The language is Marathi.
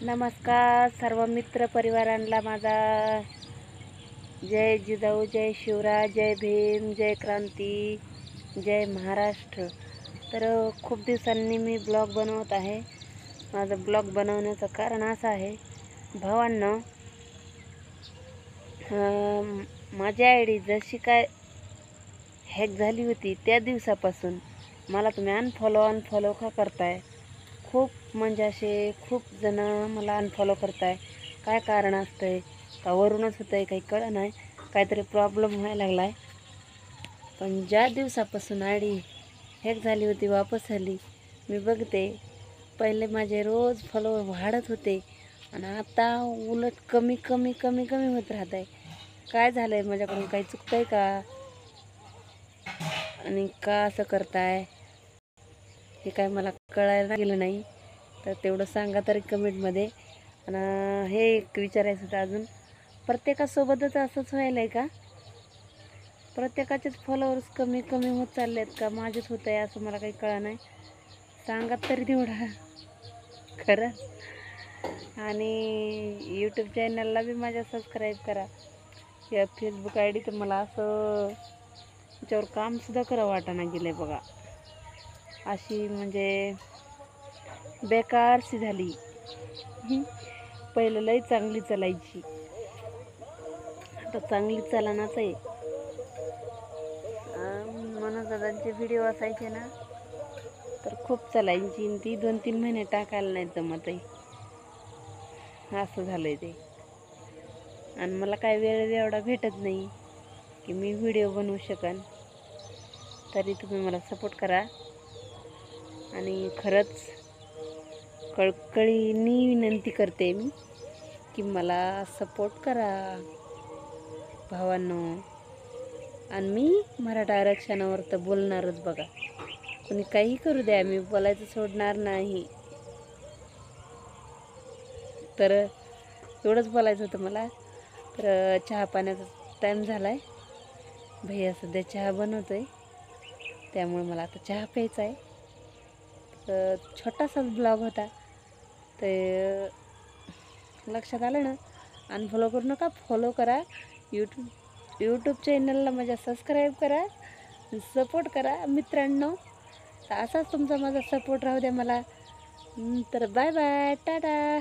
नमस्कार सर्व मित्र परिवारांना माझा जय जिजाऊ, जय शिवराज, जय भीम, जय क्रांती, जय महाराष्ट्र। तर खूप दिवसांनी मी ब्लॉग बनवत आहे। माझं ब्लॉग बनवण्याचं कारण असं आहे, भावांनो, माझी आय डी जशी काय हॅक झाली होती त्या दिवसापासून मला तुम्ही अनफॉलो का करताय? खूप म्हणजे असे खूप जण मला अनफॉलो करताय। काय कारण असतंय का वरूनच होतंय काही कळलं नाही, काहीतरी प्रॉब्लेम व्हायला लागलाय। पण ज्या दिवसापासून आय डी हॅक झाली होती वापस आली, मी बघते पहिले माझे रोज फॉलोवर वाढत होते आणि आता उलट कमी कमी कमी कमी होत राहत आहे। काय झालं आहे? माझ्याकडून काही चुकतं आहे का आणि का असं करताय हे काय मला कळायला गेलं नाही। तर तेवढं सांगा तरी कमेंटमध्ये। आणि हे एक विचारायचं होतं, अजून प्रत्येकासोबतच असंच व्हायलं आहे का? प्रत्येकाचेच फॉलोअर्स कमी कमी होत चालले आहेत का? माझेच होत आहे असं मला काही कळलं नाही। सांगा तरी तेवढा खरंच। आणि यूट्यूब चॅनलला बी माझ्या सबस्क्राईब करा। या फेसबुक आय डी तर मला असं त्याच्यावर कामसुद्धा करावं वाटाणा गेलं आहे बघा। अशी म्हणजे बेकारशी झाली। पहिलं लई चांगली चालायची, आता चांगली चालनाच आहे। मनोज दादांचे व्हिडिओ असायचे ना, तर खूप चालायची आणि ती 2-3 महिने टाकायला नाही जमत आहे, असं झालं आहे ते। आणि मला काय वेळ एवढा भेटत नाही की मी व्हिडिओ बनवू शकन। तरी तुम्ही मला सपोर्ट करा आणि खरंच कळकळीने विनंती करते मी की मला सपोर्ट करा भावांनो। आणि मी मराठा आरक्षणावर तर बोलणारच बघा, कोणी काही करू द्या, मी बोलायचं सोडणार नाही। तर एवढंच बोलायचं होतं मला। तर चहा पाण्याचा टाईम झाला आहे, भैया सध्या चहा बनवतोय, त्यामुळे मला आता चहा प्यायचा आहे। तर छोटासाच ब्लॉग होता, तर लक्षात आलं ना? अनफॉलो करू नका, फॉलो करा। यूट्यूब चॅनलला माझ्या सबस्क्राईब करा, सपोर्ट करा मित्रांनो। तर असाच तुमचा माझा सपोर्ट राहू द्या मला। तर बाय बाय, टाटा।